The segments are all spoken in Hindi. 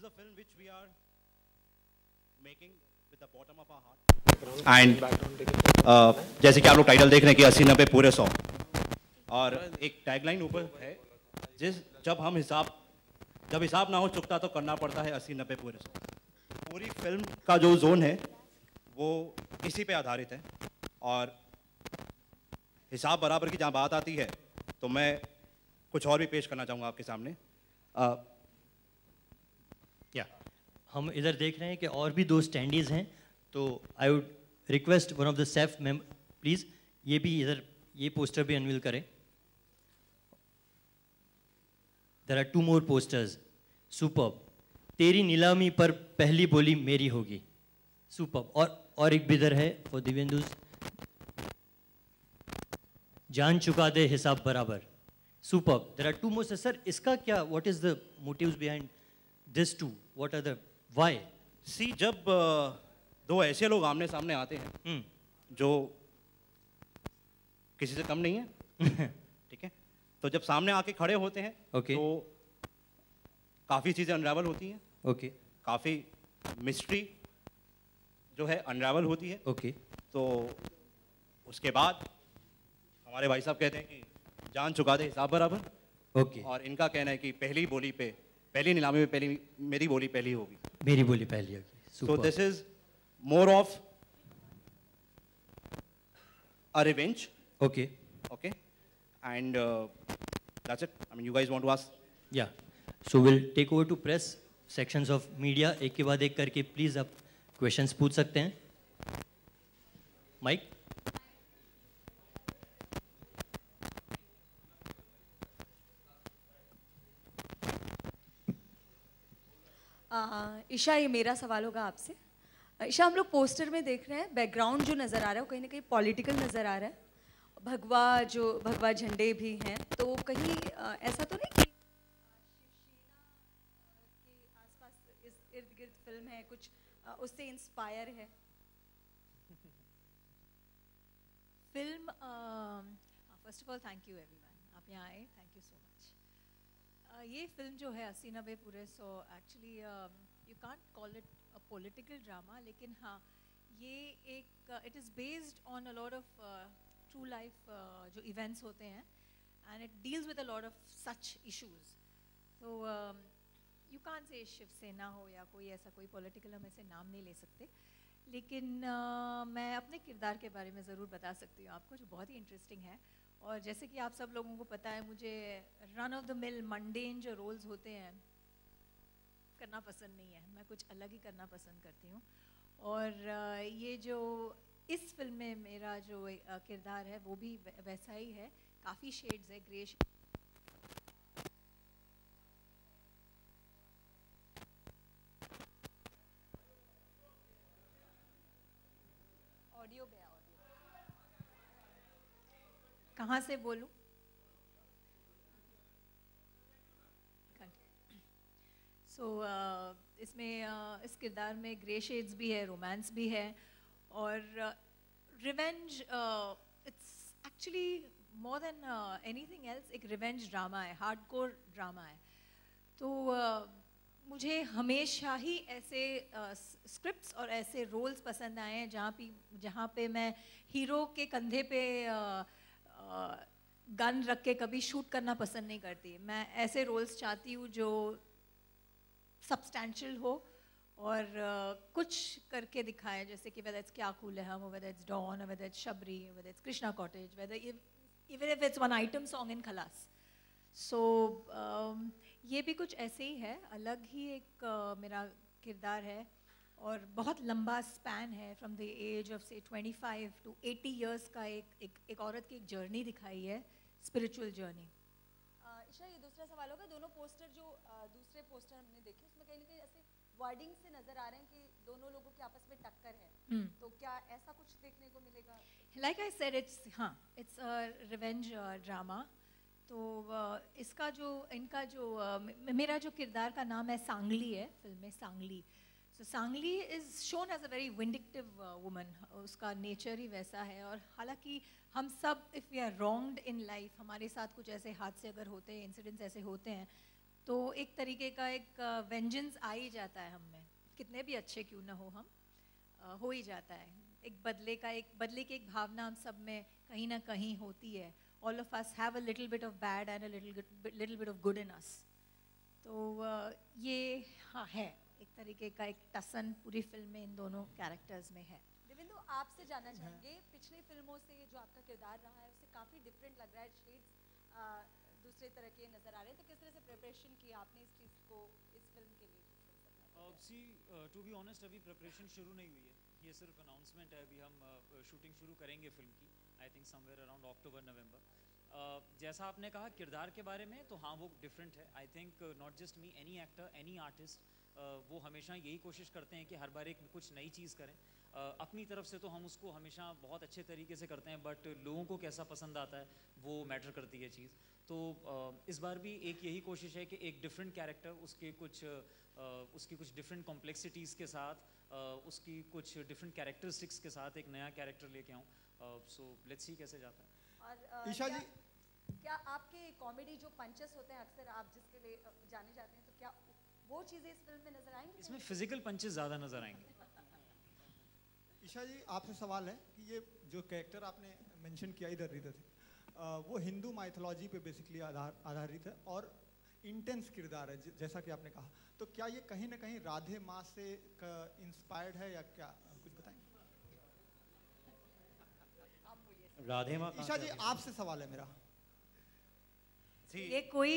is a film which we are making with the bottom of our heart. And जैसे कि आप लोग टाइटल देख रहे हैं कि 80-90 पूरे 100 और एक टैगलाइन ऊपर है जब हिसाब ना हो चुकता तो करना पड़ता है 80-90 पूरे 100। पूरी फिल्म का जो जोन है वो इसी पे आधारित है और हिसाब बराबर की जहाँ बात आती है तो मैं कुछ और भी पेश करना चाहूँगा आपके सामने। हम इधर देख रहे हैं कि और भी 2 स्टैंडीज़ हैं, तो I would request one of the safe member please ये भी इधर ये पोस्टर भी अनवील करें। There are 2 more posters. Superb. तेरी नीलामी पर पहली बोली मेरी होगी। सुपर्ब। और एक भी इधर है फॉर दिव्येंदु। जान चुका दे हिसाब बराबर। Superb. There are 2 more sir, इसका क्या, what is the motives behind this 2? What are the why? See, जब 2 ऐसे लोग आमने सामने आते हैं जो किसी से कम नहीं है ठीक है, तो जब सामने आके खड़े होते हैं तो काफ़ी चीज़ें अनरावल होती हैं। काफ़ी मिस्ट्री जो है अनरावल होती है। तो उसके बाद हमारे भाई साहब कहते हैं कि जान चुका दे हिसाब बराबर। और इनका कहना है कि पहली नीलामी में पहली मेरी बोली पहली होगी। मेरी बोली पहली होगी। So this is more of a revenge. Okay. And that's it. I mean, you guys want to ask? Yeah. So we'll take over to press sections of media. एक के बाद एक करके प्लीज आप क्वेश्चंस पूछ सकते हैं। माइक। ईशा, ये मेरा सवाल होगा आपसे। ईशा, हम लोग पोस्टर में देख रहे हैं बैकग्राउंड जो नज़र आ रहा है वो कहीं ना कहीं पॉलिटिकल नज़र आ रहा है। भगवा झंडे भी हैं, तो कहीं ऐसा तो नहीं कि शिवसेना के आसपास इस इर्द गिर्द फिल्म है, कुछ उससे इंस्पायर है? Film first of all thank you everyone, आप यहाँ आए, थैंक यू सो मच। ये फिल्म जो है 80-90 पूरे 100, actually you can't call it a political drama, लेकिन हाँ ये एक it is based on a lot of true life जो इवेंट्स होते हैं, and it deals with a lot of such issues. तो यू कांट से शिवसेना हो या कोई ऐसा कोई पॉलिटिकल, हम ऐसे नाम नहीं ले सकते, लेकिन मैं अपने किरदार के बारे में ज़रूर बता सकती हूँ आपको, जो बहुत ही इंटरेस्टिंग है। और जैसे कि आप सब लोगों को पता है, मुझे run of the mill mundane जो रोल्स होते हैं करना पसंद नहीं है, मैं कुछ अलग ही करना पसंद करती हूँ। और ये जो इस फिल्म में मेरा जो किरदार है वो भी वैसा ही है, काफ़ी शेड्स है, ग्रे शेड। ऑडियो गया, कहाँ से बोलूं? इसमें इस किरदार में ग्रे शेड्स भी है, रोमांस भी है, और revenge it's actually more than anything else एक रिवेंज ड्रामा है, हार्डकोर ड्रामा है। तो मुझे हमेशा ही ऐसे स्क्रिप्ट्स और ऐसे रोल्स पसंद आए हैं जहाँ पे मैं हीरो के कंधे पे गन रख के कभी शूट करना पसंद नहीं करती। मैं ऐसे रोल्स चाहती हूँ जो सब्सटैंशियल हो और कुछ करके दिखाए, जैसे कि वेदर इट्स क्या कूल है हम, whether it's Don, whether it's Shabari, whether it's Krishna cottage, whether even if it's one item song in Khallas. So ये भी कुछ ऐसे ही है, अलग ही एक मेरा किरदार है, और बहुत लंबा स्पैन है, फ्रॉम द एज ऑफ से 25 to 80 years का एक औरत की एक जर्नी दिखाई है, स्पिरिचुअल जर्नी। ईशा, ये दूसरा सवाल होगा, दोनों पोस्टर जो दूसरे पोस्टर हमने देखे उसमें कहीं ना कहीं ऐसे वर्डिंग से नजर आ रहे हैं कि दोनों लोगों के आपस में टक्कर है, तो क्या ऐसा कुछ देखने को मिलेगा? Like I said, it's a revenge drama. तो इनका जो मेरा जो किरदार का नाम है सांगली है फिल्म में, Sangli. So Sangli is shown as a very vindictive woman, उसका नेचर ही वैसा है। और हालांकि हम सब if we are wronged in life, हमारे साथ कुछ ऐसे हादसे अगर होते हैं, इंसिडेंट्स ऐसे होते हैं, तो एक तरीके का एक वेंजेंस आ ही जाता है हम में, कितने भी अच्छे क्यों ना हो हम, हो ही जाता है। एक बदले की एक भावना हम सब में कहीं ना कहीं होती है। All of us have a little bit of bad and a little bit of good in us. तो ये हाँ है एक तरीके का एक टसन पूरी फिल्म में इन दोनों कैरेक्टर्स में है। देवेंदु, आपसे जानना चाहेंगे, पिछले फिल्मों से जो आपका किरदार रहा है उससे काफ़ी डिफरेंट लग रहा है, शेड्स दूसरे तरह के नज़र आ रहे हैं, तो किस तरह से प्रिपरेशन की आपने इस चीज़ को इस फिल्म के लिए? टू बी ऑनेस्ट अभी प्रिपरेशन शुरू नहीं हुई है, ये सिर्फ अनाउंसमेंट है। अभी हम शूटिंग शुरू करेंगे फिल्म की, I think somewhere around October November. जैसा आपने कहा किरदार के बारे में, तो हाँ वो डिफरेंट है। I think not just me, any actor, any artist, वो हमेशा यही कोशिश करते हैं कि हर बार एक कुछ नई चीज़ करें। अपनी तरफ से तो हम उसको हमेशा बहुत अच्छे तरीके से करते हैं, बट लोगों को कैसा पसंद आता है वो मैटर करती है चीज़। तो इस बार भी एक यही कोशिश है कि एक डिफरेंट कैरेक्टर, उसकी कुछ डिफरेंट कॉम्प्लेक्सिटीज़ के साथ, उसकी कुछ डिफरेंट कैरेक्टरिस्टिक्स के साथ एक नया कैरेक्टर लेके आऊँ। सो लेट्स सी कैसे जाता है। और ईशा जी, क्या आपके कॉमेडी जो पंचेस होते हैं अक्सर आप जिसके लिए जाने जाते हैं, तो क्या वो चीज़ें इस फिल्म में नजर आएंगी? इसमें फिजिकल पंचेस ज़्यादा नजर आएंगे। ईशा जी आपसे सवाल है कि ये जो कैरेक्टर आपने मेंशन किया इधर इधर वो हिंदू माइथोलॉजी पे बेसिकली आधारित है और इंटेंस किरदार है जैसा कि आपने कहा, तो क्या ये कहीं ना कहीं राधे माँ से इंस्पायर्ड है या क्या, कुछ बताएंगे? राधे माँ, ईशा जी आपसे सवाल है मेरा। ये कोई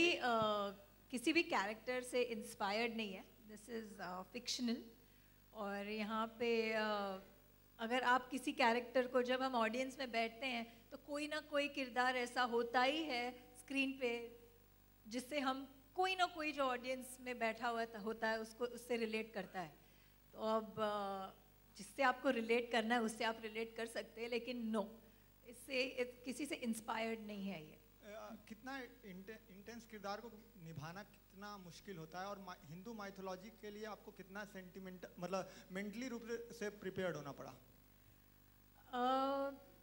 किसी भी कैरेक्टर से इंस्पायर्ड नहीं है, दिस इज़ फिक्शनल। और यहाँ पे अगर आप किसी कैरेक्टर को, जब हम ऑडियंस में बैठते हैं तो कोई ना कोई किरदार ऐसा होता ही है स्क्रीन पे जिससे हम कोई ना कोई जो ऑडियंस में बैठा हुआ होता है उससे रिलेट करता है। तो अब जिससे आपको रिलेट करना है उससे आप रिलेट कर सकते हैं, लेकिन नो, इससे किसी से इंस्पायर्ड नहीं है ये। कितना इंटेंस किरदार को निभाना कितना मुश्किल होता है, और हिंदू माइथोलॉजी के लिए आपको कितना सेंटिमेंट मतलब मेंटली रूप से प्रिपेयर्ड होना पड़ा?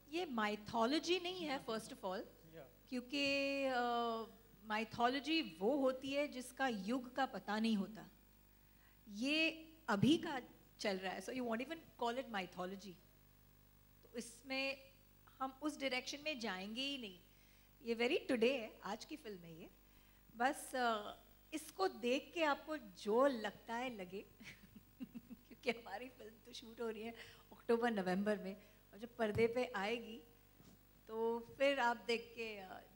ये माइथोलॉजी नहीं है फर्स्ट ऑफ ऑल, क्योंकि माइथोलॉजी वो होती है जिसका युग का पता नहीं होता। ये अभी का चल रहा है, so you want even call it mythology. तो इसमें हम उस डायरेक्शन में जाएंगे ही नहीं। ये वेरी टुडे है, आज की फिल्म है ये। बस इसको देख के आपको जो लगता है लगे क्योंकि हमारी फिल्म तो शूट हो रही है अक्टूबर नवंबर में, और जब पर्दे पे आएगी तो फिर आप देख के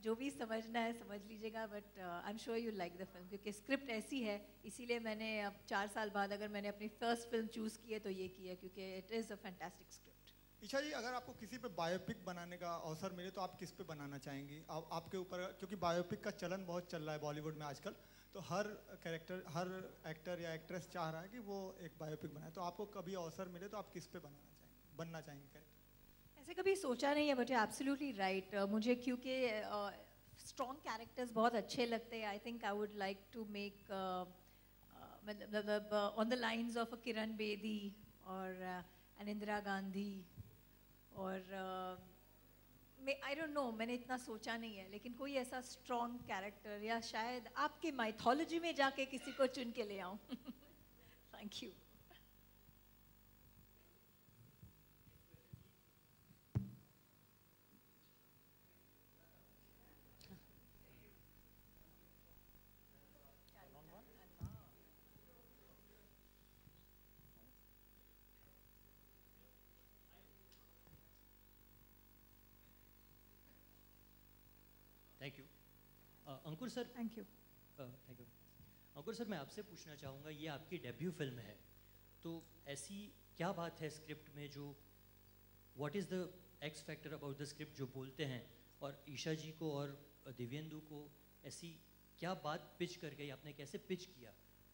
जो भी समझना है समझ लीजिएगा। But I am sure you like the film, क्योंकि स्क्रिप्ट ऐसी है, इसीलिए मैंने अब 4 साल बाद अगर मैंने अपनी फर्स्ट फिल्म चूज़ की है तो ये की है, क्योंकि it is a fantastic script. Isha ji, अगर आपको किसी पे बायोपिक बनाने का अवसर मिले तो आप किस पे बनाना चाहेंगी? आपके ऊपर, क्योंकि बायोपिक का चलन बहुत चल रहा है बॉलीवुड में आजकल, तो हर एक्टर या एक्ट्रेस चाह रहा है कि वो एक बायोपिक बनाए, तो आपको कभी अवसर मिले तो आप किस पे बनना चाहेंगे कैरेक्टर? ऐसे कभी सोचा नहीं है, बट यू एब्सोल्युटली राइट। मुझे क्योंकि स्ट्रॉन्ग कैरेक्टर्स बहुत अच्छे लगते हैं। I think I would like to make मतलब on the lines of a Kiran Bedi और एन इंदिरा गांधी, और आई डोंट नो, मैंने इतना सोचा नहीं है, लेकिन कोई ऐसा स्ट्रॉन्ग कैरेक्टर, या शायद आपके माइथोलॉजी में जाके किसी को चुन के ले आऊँ। Thank you. Thank you. Ankur sir, thank you. Thank you. Ankur sir, मैं आपसे पूछना चाहूँगा, ये आपकी डेब्यू फिल्म है, तो ऐसी क्या बात है स्क्रिप्ट में जो, what is the X factor about the script जो बोलते हैं, और ईशा जी को और दिव्येंदु को ऐसी क्या बात पिच कर गई, आपने कैसे पिच किया?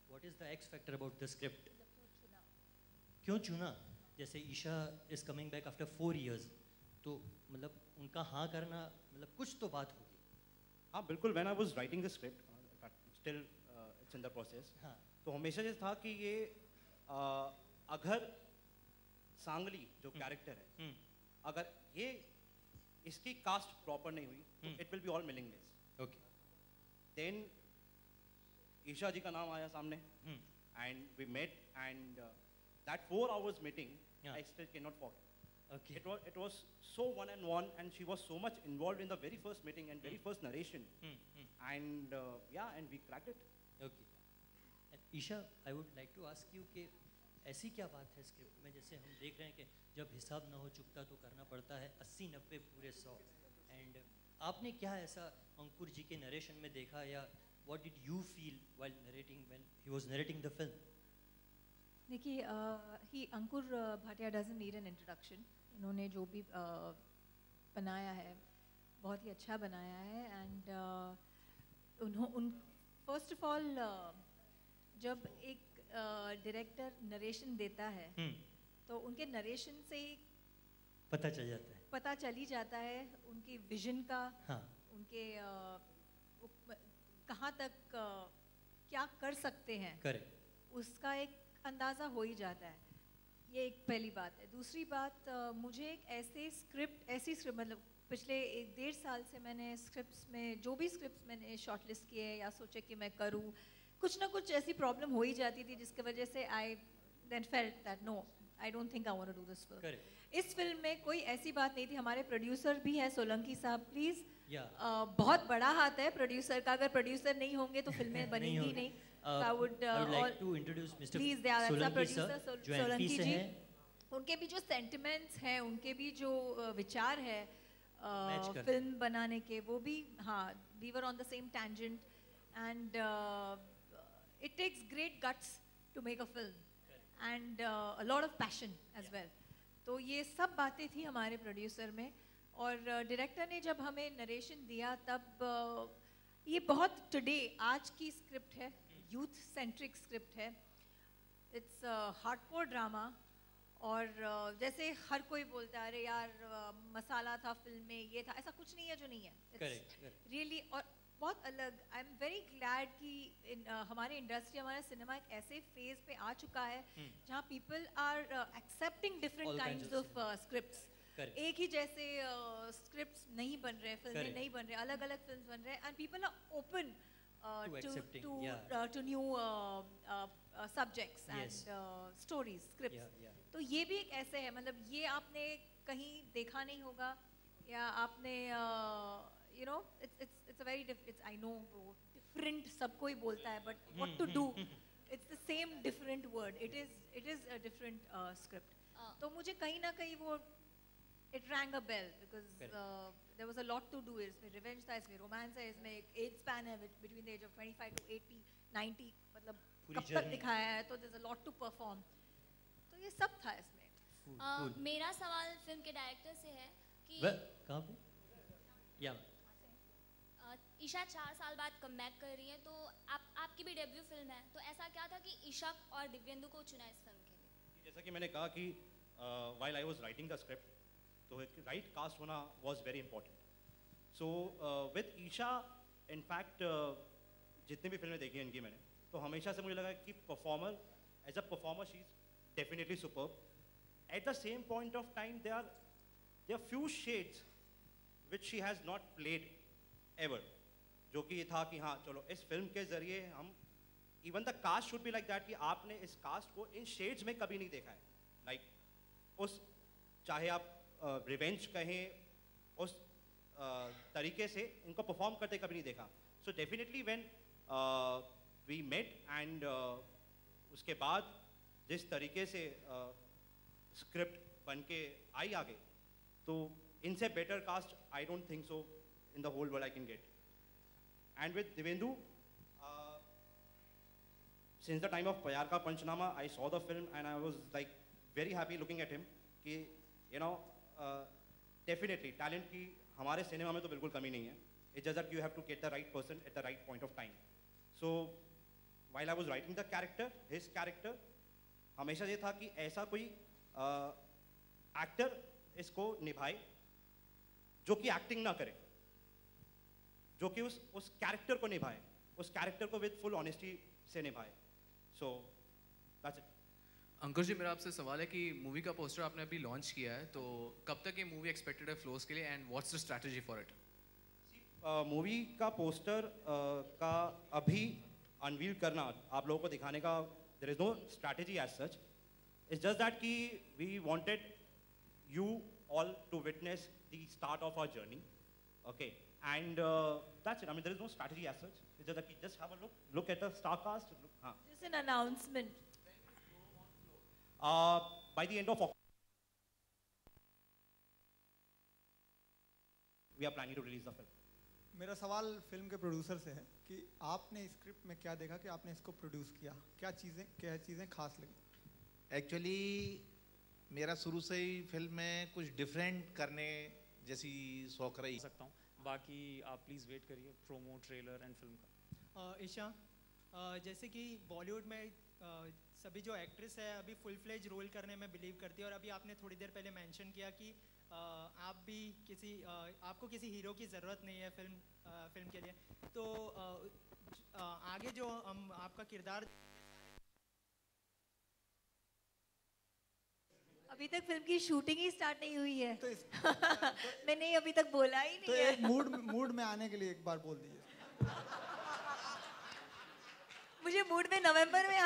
What is the X factor about the script? क्यों चुना? जैसे Esha is coming back after 4 years, तो मतलब उनका हाँ करना, मतलब कुछ तो बात होगी। हाँ बिल्कुल, when I was writing the script, still it's in the process, हाँ, तो हमेशा ये था कि ये अगर सांगली जो कैरेक्टर है, अगर ये इसकी कास्ट प्रॉपर नहीं हुई तो it will be all meaningless. Okay. Then Isha ji का नाम आया सामने, and we met, and that 4 hours meeting, I still cannot forget. Okay. It was so one-on-one, and she was so much involved in the very first meeting and very first narration, and and we cracked it. Okay. And Isha, I would like to ask you कि ऐसी क्या बात है स्क्रिप्ट में, जैसे हम देख रहे हैं कि जब हिसाब ना हो चुकता तो करना पड़ता है 80-90 पूरे 100, एंड आपने क्या ऐसा अंकुर जी के नरेशन में देखा, या what did you feel while narrating when he was narrating the film? देखिए, अंकुर Bhatia doesn't need an introduction. इन्होंने जो भी बनाया है बहुत ही अच्छा बनाया है, एंड फर्स्ट ऑफ ऑल जब एक डायरेक्टर नरेशन देता है तो उनके नरेशन से ही पता चल ही जाता है उनकी विजन का, उनके कहाँ तक क्या कर सकते हैं, उसका एक अंदाज़ा हो ही जाता है। ये एक पहली बात है। दूसरी बात, मुझे एक ऐसी स्क्रिप्ट मतलब पिछले 1-1.5 साल से मैंने स्क्रिप्ट्स में जो भी स्क्रिप्ट्स मैंने शॉर्टलिस्ट किए या सोचे कि मैं करूँ, कुछ ना कुछ ऐसी प्रॉब्लम हो ही जाती थी जिसकी वजह से I then felt that no, I don't think I want to do this film. इस फिल्म में कोई ऐसी बात नहीं थी। हमारे प्रोड्यूसर भी है सोलंकी साहब, प्लीज़ बहुत बड़ा हाथ है प्रोड्यूसर का, अगर प्रोड्यूसर नहीं होंगे तो फिल्में बनेंगी नहीं। I would like to introduce Mr. Solanki sir, जो MP से हैं। उनके भी जो सेंटिमेंट्स हैं, उनके भी जो विचार है फिल्म बनाने के, वो भी we were on the same tangent, and it takes great guts to make a film and a lot of passion as well. तो ये सब बातें थी हमारे प्रोड्यूसर में, और डायरेक्टर ने जब हमें नरेशन दिया तब ये बहुत टुडे आज की स्क्रिप्ट है, यूथ सेंट्रिक स्क्रिप्ट है, इट्स हार्डकोर ड्रामा, और जैसे हर कोई बोलता है अरे यार मसाला था फिल्म में, ये था, ऐसा कुछ नहीं है जो नहीं है, रियली और बहुत अलग। आई एम वेरी ग्लैड कि हमारे इंडस्ट्री, हमारा सिनेमा एक ऐसे फेज पे आ चुका है जहाँ people are accepting different kinds of scripts. एक ही जैसे स्क्रिप्ट्स नहीं बन रहे, फिल्में नहीं बन रहे, अलग अलग फिल्म बन रहे, and people are open to new subjects and stories, scripts. तो ये भी एक ऐसे है, मतलब ये आपने कहीं देखा नहीं होगा, या आपने you know it's a very different, I know different सब कोई बोलता है, but what to do, it's the same different word, it is a different script. तो मुझे कहीं ना कहीं वो it rang a bell because there was a lot to do. इसमें revenge था, इसमें romance है, इसमें एक age span है between the age of 25 to 80, 90, मतलब कब तक दिखाया है, तो there's a lot to perform. तो ये सब था इसमें। मेरा सवाल फिल्म के डायरेक्टर से है कि कहाँ पे? या ईशा 4 साल बाद कमबैक कर रही हैं, तो आपकी भी डेब्यू फिल्म है, तो ऐसा क्या था कि ईशा और दिव्येंदु को चुना इस फिल्म के लिए? जैसा कि मैंने कहा कि while I was writing the script, तो राइट कास्ट होना was very important. So with Esha in fact जितनी भी फिल्में देखी हैं इनकी मैंने, तो हमेशा से मुझे लगा कि performer as a performer she is definitely superb. At the same point of time there are few shades which she has not played ever, जो कि ये था कि हाँ चलो इस फिल्म के ज़रिए हम, even the cast should be like that, कि आपने इस कास्ट को इन शेड्स में कभी नहीं देखा है, लाइक उस चाहे आप रिवेंज कहें, उस तरीके से इनको परफॉर्म करते कभी नहीं देखा। So definitely when we met and उसके बाद जिस तरीके से स्क्रिप्ट बन के आई आगे, तो इनसे better cast I don't think so in the whole world I can get. And with Divyendu, since the time of Pyaar Ka Panchnama I saw the film and I was like very happy looking at him कि यू नो डेफिनेटली टैलेंट की हमारे सिनेमा में तो बिल्कुल कमी नहीं है, it's just that you have to get the right person at the right point of time. So while I was writing the character, his character, हमेशा ये था कि ऐसा कोई एक्टर इसको निभाए जो कि एक्टिंग ना करे, जो कि उस कैरेक्टर को निभाए, उस कैरेक्टर को विद फुल ऑनेस्टी से निभाए। So that's it. अंकुर जी, मेरा आपसे सवाल है कि मूवी का पोस्टर आपने अभी लॉन्च किया है, तो कब तक ये मूवी एक्सपेक्टेड है फ्लोर्स के लिए, and what's the strategy for it? Movie का पोस्टर का अभी अनवील करना, आप लोगों को दिखाने का, there is no strategy as such, it's just that कि we wanted you all to witness the start of our journey, okay, and that's it. I mean there is no strategy as such, it's just that just have a look at a star cast. हां, just an announcement. By the end of we are planning to release the film. मेरा सवाल फिल्म के प्रोड्यूसर से है कि आपने स्क्रिप्ट में क्या देखा कि आपने इसको प्रोड्यूस किया, क्या चीज़ें खास लगी? एक्चुअली मेरा शुरू से ही फिल्म में कुछ डिफरेंट करने जैसी शौक रही सकता हूँ, बाकी आप प्लीज़ वेट करिए प्रोमो, ट्रेलर एंड फिल्म का. ईशा, जैसे कि बॉलीवुड में सभी जो एक्ट्रेस है अभी फुल फ्लेज रोल करने में बिलीव करती है, और अभी आपने थोड़ी देर पहले मेंशन किया कि आप भी आपको किसी हीरो की ज़रूरत नहीं है फिल्म के लिए, तो आगे जो आपका किरदार, अभी तक फिल्म की शूटिंग ही स्टार्ट नहीं हुई है. मैंने अभी तक बोला ही नहीं तो है. एक मूड में आने के लिए एक बार बोल दीजिए. मुझे मूड में नवंबर में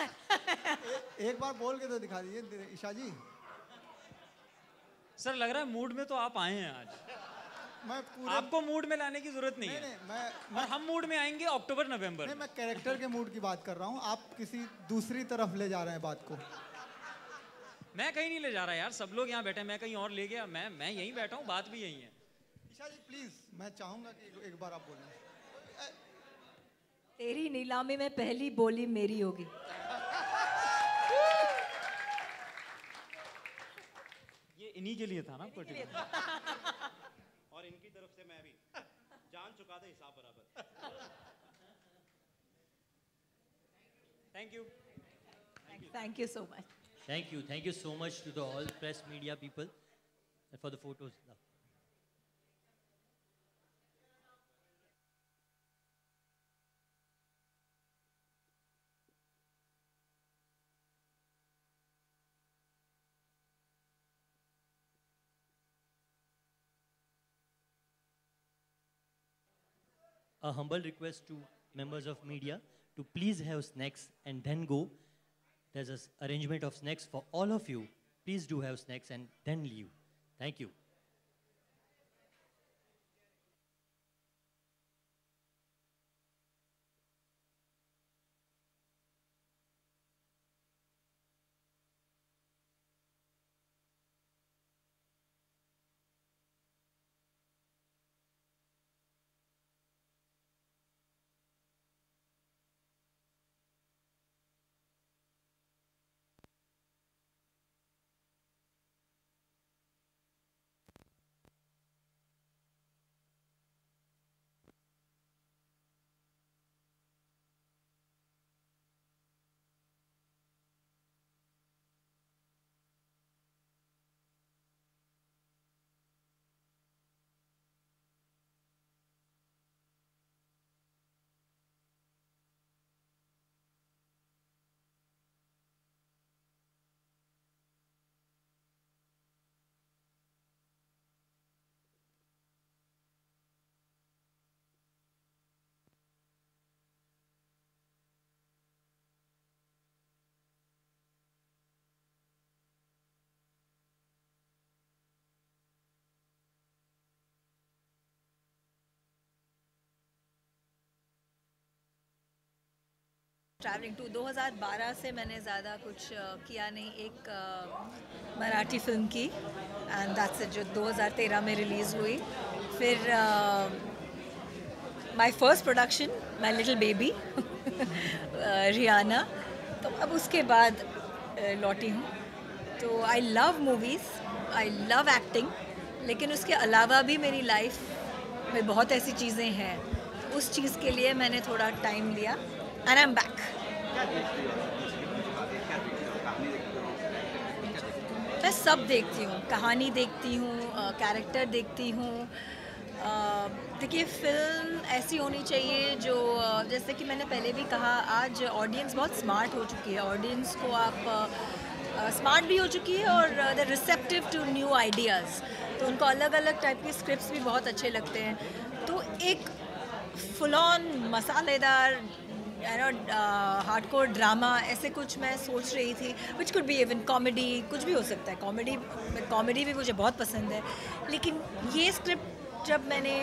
एक बार बोल के तो दिखा दीजिए ईशा जी. सर लग रहा है मूड में तो आप आए हैं आज. आपको मूड में लाने की जरूरत नहीं है. और हम मूड में आएंगे अक्टूबर नवंबर. नहीं, मैं कैरेक्टर के मूड की बात कर रहा हूँ, आप किसी दूसरी तरफ ले जा रहे हैं बात को. मैं कहीं नहीं ले जा रहा यार, सब लोग यहाँ बैठे हैं, मैं कहीं और ले गया, मैं यहीं बैठा हूँ, बात भी यहीं है. ईशा जी प्लीज, मैं चाहूंगा कि एक बार आप बोलें. तेरी नीलामी में पहली बोली मेरी होगी. ये इन्हीं के लिए था ना पर्टिकुलर. और इनकी तरफ से मैं भी जान चुका था हिसाब बराबर. Thank you. Thank you so much. Thank you so much to the all press media people for the photos. A humble request to members of media to please have snacks and then go. There's an arrangement of snacks for all of you. Please do have snacks and then leave. Thank you. Travelling to 2012 से मैंने ज़्यादा कुछ किया नहीं. एक मराठी फिल्म की एंड दैट्स इट, जो 2013 में रिलीज़ हुई. फिर my first production my little baby Rianna. तो अब उसके बाद लौटी हूँ. तो I love movies, I love acting, लेकिन उसके अलावा भी मेरी लाइफ में बहुत ऐसी चीज़ें हैं. उस चीज़ के लिए मैंने थोड़ा टाइम लिया एंड आई एम बैक. मैं सब देखती हूँ, कहानी देखती हूँ, कैरेक्टर देखती हूँ. देखिए फिल्म ऐसी होनी चाहिए जो, जैसे कि मैंने पहले भी कहा, आज ऑडियंस बहुत स्मार्ट हो चुकी है. ऑडियंस को आप स्मार्ट भी हो चुकी है और दे रिसेप्टिव टू न्यू आइडियाज़. तो उनको अलग अलग टाइप के स्क्रिप्ट्स भी बहुत अच्छे लगते हैं. तो एक फुल ऑन मसालेदार हार्डकोर ड्रामा ऐसे कुछ मैं सोच रही थी, which could be even comedy, कुछ भी हो सकता है। कॉमेडी भी मुझे बहुत पसंद है, लेकिन ये स्क्रिप्ट जब मैंने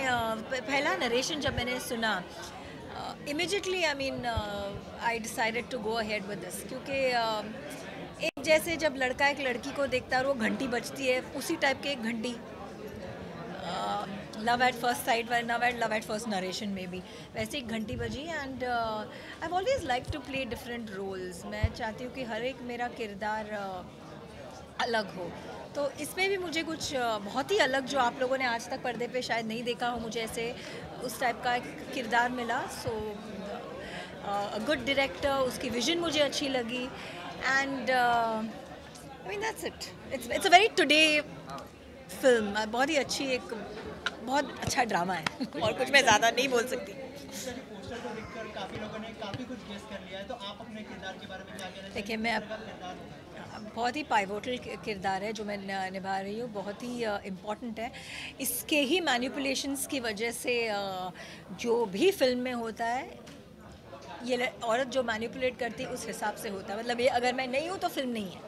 पहला नरेशन जब मैंने सुना, immediately I decided to go ahead with this, क्योंकि एक जैसे जब लड़का एक लड़की को देखता है और वो घंटी बजती है, उसी टाइप की एक घंटी love at first sight love at first narration में भी वैसे एक घंटी बजी। And I always like to play different roles. मैं चाहती हूँ कि हर एक मेरा किरदार अलग हो, तो इसमें भी मुझे कुछ बहुत ही अलग, जो आप लोगों ने आज तक पर्दे पे शायद नहीं देखा हो, मुझे ऐसे उस टाइप का एक किरदार मिला। सो अ गुड डायरेक्टर, उसकी विजन मुझे अच्छी लगी, and I mean that's it. It's a very today film, बहुत ही अच्छी, एक बहुत अच्छा ड्रामा है और कुछ मैं ज़्यादा नहीं बोल सकती। पोस्टर को देखकर काफ़ी लोगों ने काफ़ी कुछ गेस कर लिया है, तो आप अपने किरदार के बारे में क्या कहना? देखिए, मैं बहुत ही पाइवोटल किरदार है जो मैं निभा रही हूँ, बहुत ही इम्पॉर्टेंट है। इसके ही मैनिपुलेशंस की वजह से जो भी फिल्म में होता है, ये औरत जो मैनिपुलेट करती है उस हिसाब से होता है। मतलब ये अगर मैं नहीं हूँ तो फिल्म नहीं है,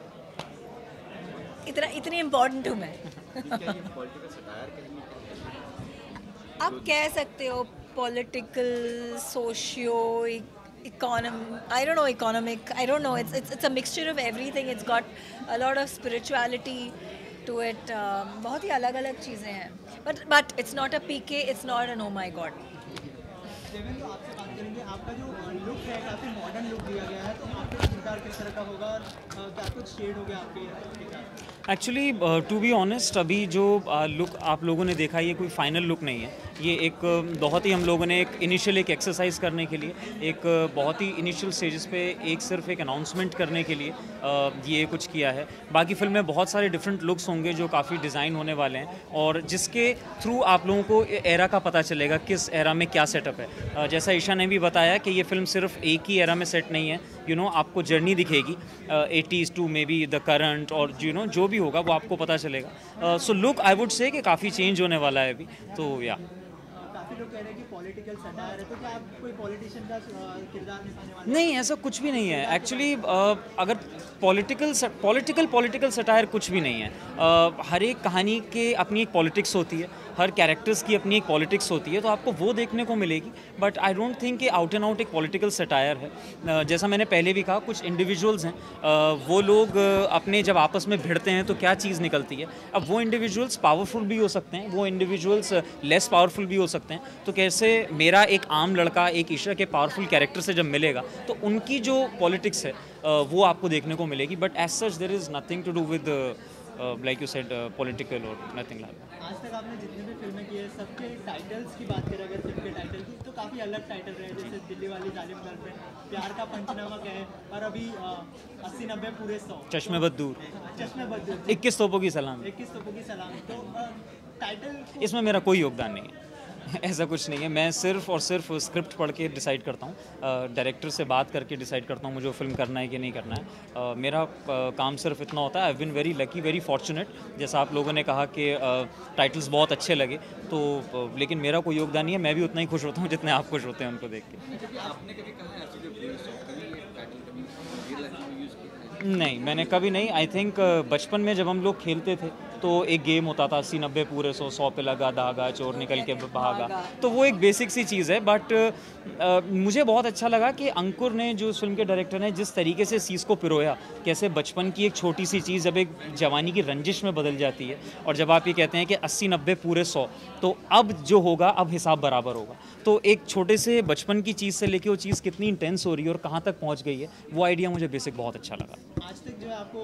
इतनी इम्पोर्टेंट हूँ मैं। आप कह सकते हो political, socio economic, I don't know, it's a mixture of everything. It's got a lot of spirituality to it. बहुत ही अलग अलग चीज़ें हैं, but it's not a PK, it's not an oh my god. Devendra, तो आपसे बात करेंगे, आपका जो लुक है काफ़ी मॉडर्न लुक दिया गया है, तो आपका किरदार किस तरह का होगा और क्या कुछ शेड हो गया आपके किरदार? एक्चुअली टू बी ऑनेस्ट, अभी जो लुक आप लोगों ने देखा, ये कोई फाइनल लुक नहीं है। ये एक बहुत ही हम लोगों ने एक इनिशियल एक एक्सरसाइज करने के लिए, एक बहुत ही इनिशियल स्टेजेस पे सिर्फ एक अनाउंसमेंट करने के लिए ये कुछ किया है। बाकी फिल्म में बहुत सारे डिफरेंट लुक्स होंगे जो काफ़ी डिज़ाइन होने वाले हैं, और जिसके थ्रू आप लोगों को एरा का पता चलेगा किस एरा में क्या सेटअप है। जैसा ईशा ने भी बताया कि ये फिल्म सिर्फ एक ही एरा में सेट नहीं है, आपको जर्नी दिखेगी 80s to maybe the current, और जो भी होगा वो आपको पता चलेगा। So look I would say कि काफ़ी चेंज होने वाला है अभी, तो या काफ़ी लोग कह रहे हैं कि पॉलिटिकल सटायर है, तो क्या आप कोई पॉलिटिशियन का किरदार निभाने वाले हैं? नहीं, ऐसा कुछ भी नहीं है एक्चुअली। अगर पॉलिटिकल सटायर कुछ भी नहीं है। हर एक कहानी के अपनी एक पॉलिटिक्स होती है, हर कैरेक्टर्स की अपनी एक पॉलिटिक्स होती है, तो आपको वो देखने को मिलेगी। बट आई डोंट थिंक कि आउट एंड आउट एक पॉलिटिकल सटायर है। जैसा मैंने पहले भी कहा, कुछ इंडिविजुअल्स हैं, वो लोग अपने जब आपस में भिड़ते हैं तो क्या चीज़ निकलती है। अब वो इंडिविजुअल्स पावरफुल भी हो सकते हैं, वो इंडिविजुअल्स लेस पावरफुल भी हो सकते हैं। तो कैसे मेरा एक आम लड़का एक ईशा के पावरफुल कैरेक्टर से जब मिलेगा, तो उनकी जो पॉलिटिक्स है वो आपको देखने को मिलेगी। But as such there is nothing to do with like you said political और नथिंग लाइक दैट। आज तक आपने जितने भी फिल्में की है, सबके टाइटल्स की बात करें अगर फिल्म के टाइटल की, तो काफ़ी अलग टाइटल रहे, जैसे दिल्ली वाली जालिम गर्लफ्रेंड, प्यार का पंचनामा क्या है, और अभी 80-90 पूरे 100, चश्मे बदूर, 21 तोपों की सलामी, तो टाइटल इसमें मेरा कोई योगदान नहीं है। ऐसा कुछ नहीं है, मैं सिर्फ और सिर्फ स्क्रिप्ट पढ़ के डिसाइड करता हूँ, डायरेक्टर से बात करके डिसाइड करता हूँ मुझे वो फिल्म करना है कि नहीं करना है। मेरा काम सिर्फ इतना होता है। I have been very lucky, very fortunate. जैसा आप लोगों ने कहा कि टाइटल्स बहुत अच्छे लगे, तो लेकिन मेरा कोई योगदान नहीं है। मैं भी उतना ही खुश होता हूँ जितने आप खुश होते हैं उनको देख के। नहीं, मैंने कभी नहीं। आई थिंक बचपन में जब हम लोग खेलते थे तो एक गेम होता था 80-90 पूरे 100 पे लगा धागा, चोर निकल के भागा, तो वो एक बेसिक सी चीज़ है। बट मुझे बहुत अच्छा लगा कि अंकुर ने, जो इस फिल्म के डायरेक्टर ने, जिस तरीके से चीज़ को पिरोया, कैसे बचपन की एक छोटी सी चीज़ जब एक जवानी की रंजिश में बदल जाती है, और जब आप ये कहते हैं कि 80-90 पूरे 100, तो अब जो होगा अब हिसाब बराबर होगा। तो एक छोटे से बचपन की चीज़ से लेके वो चीज़ कितनी इंटेंस हो रही है और कहाँ तक पहुँच गई है, वो आइडिया मुझे बेसिक बहुत अच्छा लगा। आज तक जो है आपको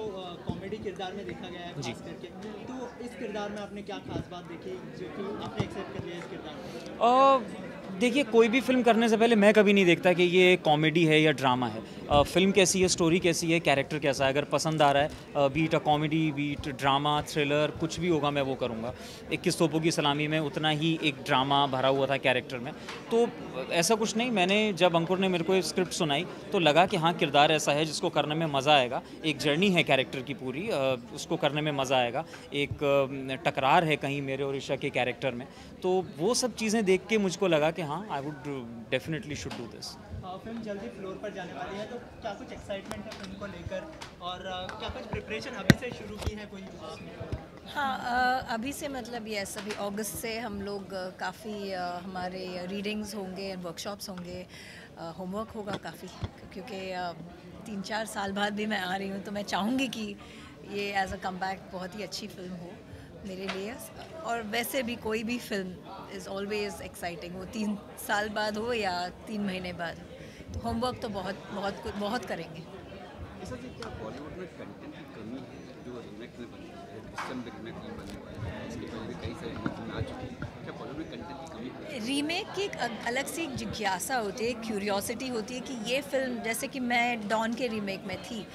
कॉमेडी किरदार में देखा गया है खास करके, तो इस किरदार में आपने क्या खास बात देखी जो कि आपने एक्सेप्ट कर लिया इस किरदार में? देखिए, कोई भी फिल्म करने से पहले मैं कभी नहीं देखता कि ये कॉमेडी है या ड्रामा है। फिल्म कैसी है, स्टोरी कैसी है, कैरेक्टर कैसा है, अगर पसंद आ रहा है, be it a comedy, be it drama, thriller, कुछ भी होगा मैं वो करूँगा। 21 तोपों की सलामी में उतना ही एक ड्रामा भरा हुआ था कैरेक्टर में, तो ऐसा कुछ नहीं। मैंने जब अंकुर ने मेरे को स्क्रिप्ट सुनाई तो लगा कि हाँ, किरदार ऐसा है जिसको करने में मज़ा आएगा। एक जर्नी है कैरेक्टर की पूरी, उसको करने में मज़ा आएगा। एक टकरार है कहीं मेरे और ईशा के कैरेक्टर में, तो वो सब चीज़ें देख के मुझको लगा कि हाँ, I would definitely should do this. Film जल्दी फ्लोर पर जाने वाली है, तो क्या कुछ एक्साइटमेंट है फिल्म को लेकर और क्या कुछ प्रिपरेशन अभी से शुरू की है कोई? हाँ, अभी से मतलब यस, अभी अगस्त से हम लोग काफ़ी हमारे रीडिंग्स होंगे, वर्कशॉप्स होंगे, होमवर्क होगा काफ़ी, क्योंकि 3-4 साल बाद भी मैं आ रही हूँ, तो मैं चाहूँगी कि ये एज अ कमबैक बहुत ही अच्छी फिल्म हो मेरे लिए। और वैसे भी कोई भी फिल्म इज़ ऑलवेज़ एक्साइटिंग, वो 3 साल बाद हो या 3 महीने बाद हो, तो होमवर्क तो बहुत करेंगे। ऐसा कि क्या बॉलीवुड में कंटेंट की कमी है जो रीमेक में बनी है, रीमेक में बनने वाली है, इसके पहले कई सारे रीमेक में आ चुकी है, क्या बॉलीवुड में कंटेंट की कमी है? रीमेक की एक अलग सी एक जिज्ञासा होती है, क्यूरियोसिटी होती है कि ये फ़िल्म, जैसे कि मैं डॉन के रीमेक में थी,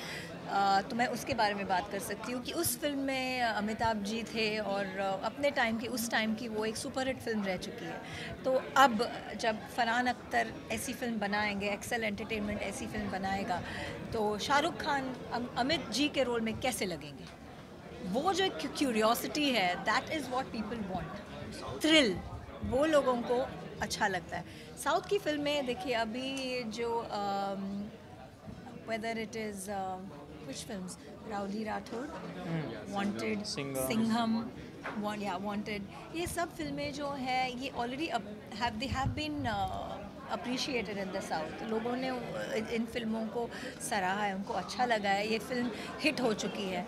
तो मैं उसके बारे में बात कर सकती हूँ कि उस फिल्म में अमिताभ जी थे और अपने टाइम की, उस टाइम की वो एक सुपरहिट फिल्म रह चुकी है। तो अब जब फरहान अख्तर ऐसी फिल्म बनाएंगे, एक्सेल एंटरटेनमेंट ऐसी फिल्म बनाएगा, तो शाहरुख खान अमित जी के रोल में कैसे लगेंगे? वो जो क्यूरियोसिटी है, that is what people want, thrill, वो लोगों को अच्छा लगता है। साउथ की फिल्में देखिए, अभी जो whether it is which films, Rowdy Rathore, Wanted, Singham, Wanted, ये सब फिल्में जो है ये already they have been appreciated in the South. लोगों ने इन फिल्मों को सराहा है, उनको अच्छा लगा है, ये फिल्म हिट हो चुकी है।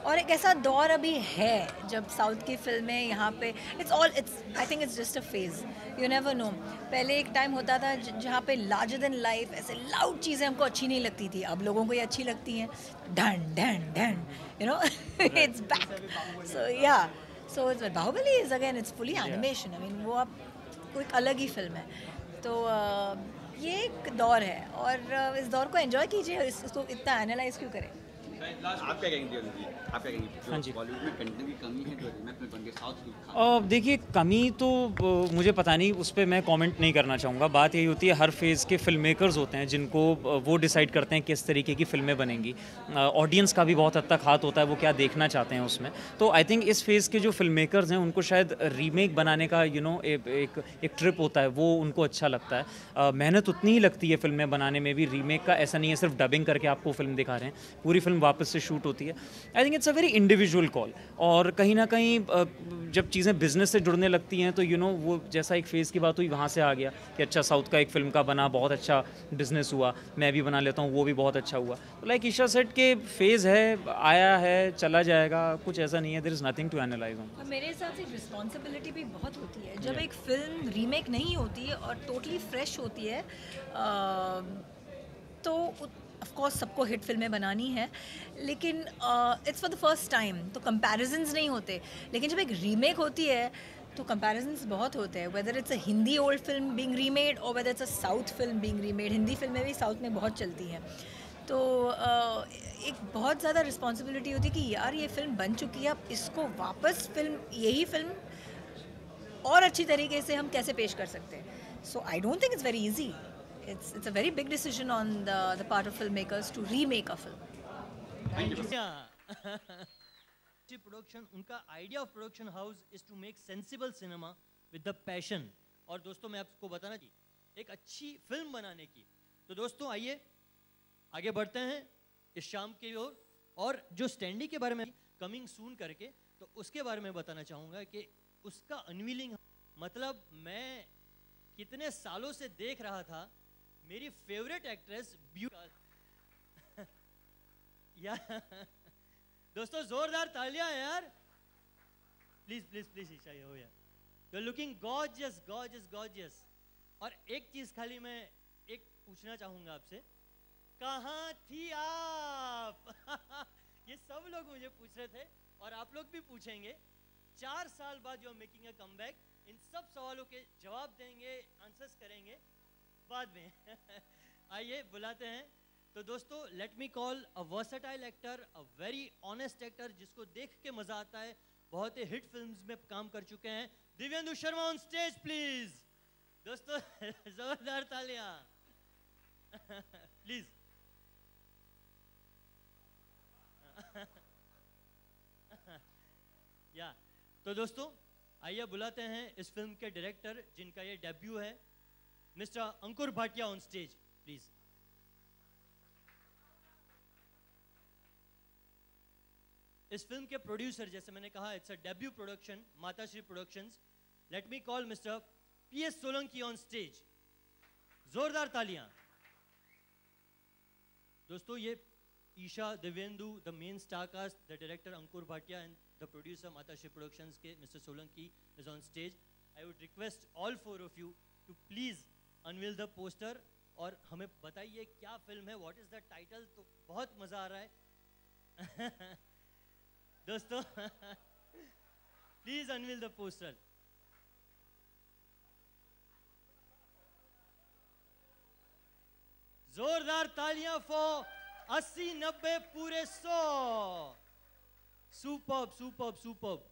और एक ऐसा दौर अभी है जब साउथ की फिल्में यहाँ पे I think it's just a phase, you never know. पहले एक टाइम होता था जहाँ पे लार्जर देन लाइफ ऐसे लाउड चीज़ें हमको अच्छी नहीं लगती थी, अब लोगों को ये अच्छी लगती हैं, ढन ढन ढन, you know, it's back. So yeah, so Baahubali is again, it's fully animation, I mean वो अब कोई अलग ही फिल्म है। तो ये एक दौर है और इस दौर को एंजॉय कीजिए, इसको इतना एनालाइज क्यों करें? आप क्या कहेंगे? आप क्या कहेंगे? हाँ जी, बॉलीवुड में कंटेंट की कमी है जो रीमेक में बन के साउथ की। देखिए, कमी तो मुझे पता नहीं, उस पर मैं कमेंट नहीं करना चाहूँगा। बात यही होती है, हर फेज़ के फिल्म मेकर्स होते हैं जिनको वो डिसाइड करते हैं किस तरीके की फ़िल्में बनेंगी। ऑडियंस का भी बहुत हद तक हाथ होता है, वो क्या देखना चाहते हैं उसमें। तो आई थिंक इस फेज़ के जो फिल्म मेकर्स हैं उनको शायद रीमेक बनाने का एक ट्रिप होता है, वो उनको अच्छा लगता है। मेहनत उतनी ही लगती है फिल्में बनाने में भी, रीमेक का ऐसा नहीं है सिर्फ डबिंग करके आपको फिल्म दिखा रहे हैं, पूरी फिल्म वापस से शूट होती है। I think it's a very individual call. और कहीं ना कहीं जब चीज़ें बिजनेस से जुड़ने लगती हैं तो वो जैसा एक फेज़ की बात हुई, वहाँ से आ गया कि अच्छा साउथ का एक फिल्म का बना, बहुत अच्छा बिजनेस हुआ, मैं भी बना लेता हूँ, वो भी बहुत अच्छा हुआ। तो लाइक ईशा सेट के फेज़ है, आया है, चला जाएगा, कुछ ऐसा नहीं है, there is nothing to analyse on. मेरे हिसाब से रिस्पॉन्सिबिलिटी भी बहुत होती है जब एक फिल्म रीमेक नहीं होती है और टोटली फ्रेश होती है, तो ऑफ कोर्स सबको हिट फिल्में बनानी है, लेकिन it's for the first time, तो कंपैरिजन्स नहीं होते। लेकिन जब एक रीमेक होती है तो कंपैरिजन्स बहुत होते हैं, whether it's a Hindi old film being remade और whether it's a south film being remade. Hindi फिल्में भी साउथ में बहुत चलती हैं, तो एक बहुत ज़्यादा रिस्पॉन्सिबिलिटी होती है कि यार ये फिल्म बन चुकी है, अब इसको वापस यही फिल्म और अच्छी तरीके से हम कैसे पेश कर सकते हैं। So I don't think it's very easy. It's a very big decision on the part of filmmakers to remake a film. Production, उनका idea of production house is to make sensible cinema with the passion. और दोस्तों, मैं आपको बताना चाहिए एक अच्छी फिल्म बनाने की। तो दोस्तों आइए आगे बढ़ते हैं इस शाम की ओर, और जो स्टैंडी के बारे में कमिंग सून करके, तो उसके बारे में बताना चाहूँगा कि उसका अनवीलिंग, मतलब मैं कितने सालों से देख रहा था मेरी फेवरेट एक्ट्रेस या दोस्तों जोरदार तालियां यार, प्लीज प्लीज प्लीज ईशा, हो यार, you are looking gorgeous gorgeous gorgeous. और एक चीज खाली मैं एक पूछना चाहूंगा आपसे, कहाँ थी आप? ये सब लोग मुझे पूछ रहे थे और आप लोग भी पूछेंगे। 4 साल बाद you are making a comeback, इन सब सवालों के जवाब देंगे, आंसर्स करेंगे बाद में। आइए बुलाते हैं। तो दोस्तों, late me call a versatile actor, a very honest actor, जिसको देख के मजा आता है, बहुत ही हिट फिल्म्स में काम कर चुके हैं, Divyendu Sharma on stage please. दोस्तों जोरदार तालियां प्लीज। या तो दोस्तों आइए बुलाते हैं इस फिल्म के डायरेक्टर, जिनका ये डेब्यू है, mister Ankur Bhatia on stage. Please. इस फिल्म के प्रोड्यूसर, जैसे मैंने कहा, it's a debut production, Matashree productions. Let me call mister PS Solanki on stage. जोरदार तालियां। दोस्तों, ये Isha, Divyendu, the main star cast, the director Ankur Bhatia and the producer Matashree productions के mister Solanki is on stage. I would request all four of you to please unveil the poster और हमें बताइए क्या फिल्म है, व्हाट इज द टाइटल। तो बहुत मजा आ रहा है दोस्तों प्लीज अनवील द पोस्टर। जोरदार तालियां फॉर 80, 90 पूरे 100। Superb superb superb.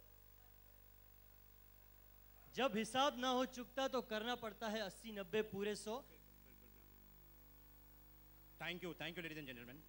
जब हिसाब ना हो चुकता तो करना पड़ता है 80, 90 पूरे 100। Thank you ladies and gentleman.